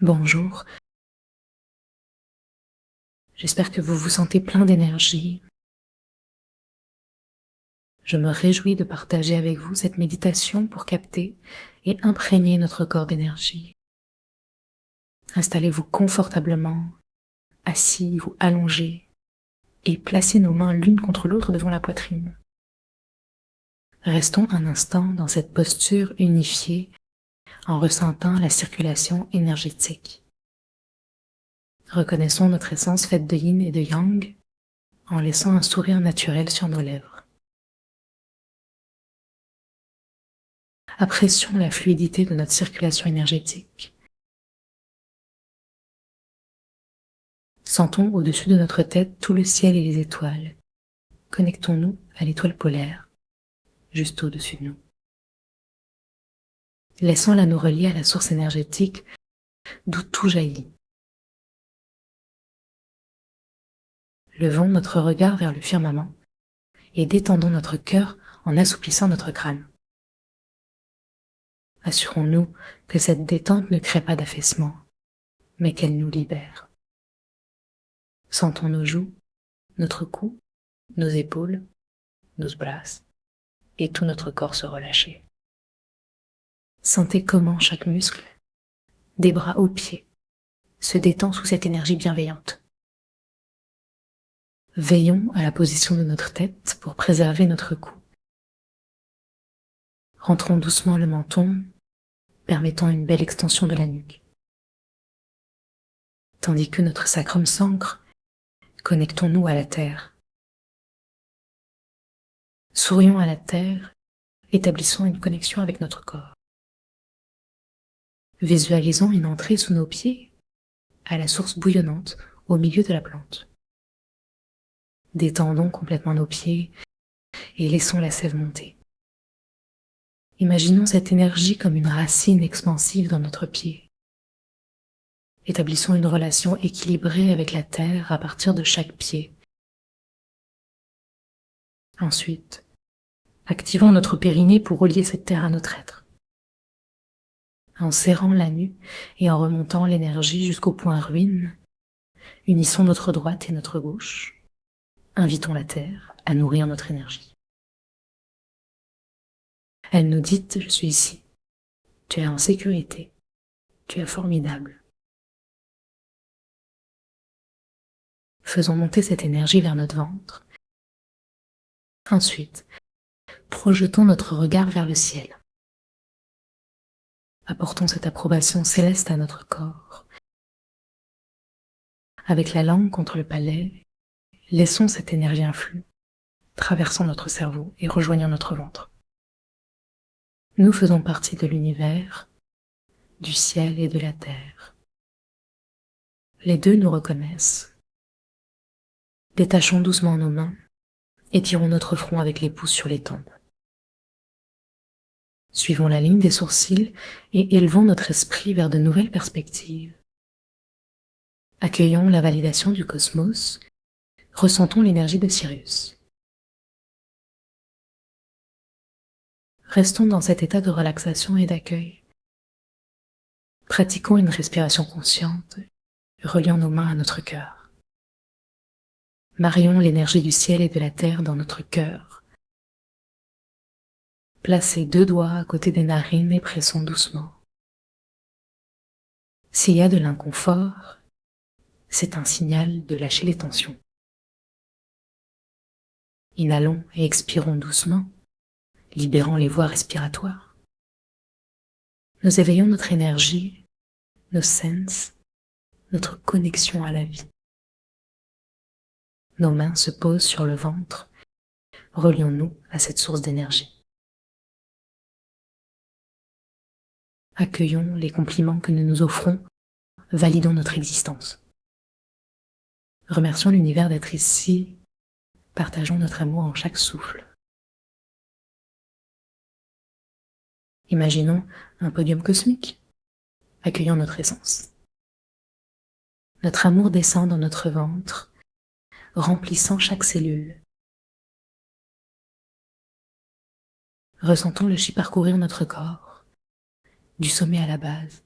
Bonjour, j'espère que vous vous sentez plein d'énergie. Je me réjouis de partager avec vous cette méditation pour capter et imprégner notre corps d'énergie. Installez-vous confortablement, assis ou allongé, et placez nos mains l'une contre l'autre devant la poitrine. Restons un instant dans cette posture unifiée en ressentant la circulation énergétique. Reconnaissons notre essence faite de yin et de yang en laissant un sourire naturel sur nos lèvres. Apprécions la fluidité de notre circulation énergétique. Sentons au-dessus de notre tête tout le ciel et les étoiles. Connectons-nous à l'étoile polaire, juste au-dessus de nous. Laissons-la nous relier à la source énergétique d'où tout jaillit. Levons notre regard vers le firmament et détendons notre cœur en assouplissant notre crâne. Assurons-nous que cette détente ne crée pas d'affaissement, mais qu'elle nous libère. Sentons nos joues, notre cou, nos épaules, nos bras et tout notre corps se relâcher. Sentez comment chaque muscle, des bras aux pieds, se détend sous cette énergie bienveillante. Veillons à la position de notre tête pour préserver notre cou. Rentrons doucement le menton, permettant une belle extension de la nuque. Tandis que notre sacrum s'ancre, connectons-nous à la terre. Sourions à la terre, établissons une connexion avec notre corps. Visualisons une entrée sous nos pieds, à la source bouillonnante, au milieu de la plante. Détendons complètement nos pieds et laissons la sève monter. Imaginons cette énergie comme une racine expansive dans notre pied. Établissons une relation équilibrée avec la terre à partir de chaque pied. Ensuite, activons notre périnée pour relier cette terre à notre être. En serrant la nuque et en remontant l'énergie jusqu'au point ruine, unissons notre droite et notre gauche. Invitons la terre à nourrir notre énergie. Elle nous dit « Je suis ici, tu es en sécurité, tu es formidable ». Faisons monter cette énergie vers notre ventre. Ensuite, projetons notre regard vers le ciel. Apportons cette approbation céleste à notre corps. Avec la langue contre le palais, laissons cette énergie influe, traversant notre cerveau et rejoignant notre ventre. Nous faisons partie de l'univers, du ciel et de la terre. Les deux nous reconnaissent. Détachons doucement nos mains, étirons notre front avec les pouces sur les tempes. Suivons la ligne des sourcils et élevons notre esprit vers de nouvelles perspectives. Accueillons la validation du cosmos, ressentons l'énergie de Sirius. Restons dans cet état de relaxation et d'accueil. Pratiquons une respiration consciente, reliant nos mains à notre cœur. Marions l'énergie du ciel et de la terre dans notre cœur. Placez 2 doigts à côté des narines et pressons doucement. S'il y a de l'inconfort, c'est un signal de lâcher les tensions. Inhalons et expirons doucement, libérant les voies respiratoires. Nous éveillons notre énergie, nos sens, notre connexion à la vie. Nos mains se posent sur le ventre, relions-nous à cette source d'énergie. Accueillons les compliments que nous nous offrons, validons notre existence. Remercions l'univers d'être ici, partageons notre amour en chaque souffle. Imaginons un podium cosmique, accueillons notre essence. Notre amour descend dans notre ventre, remplissant chaque cellule. Ressentons le chi parcourir notre corps, du sommet à la base,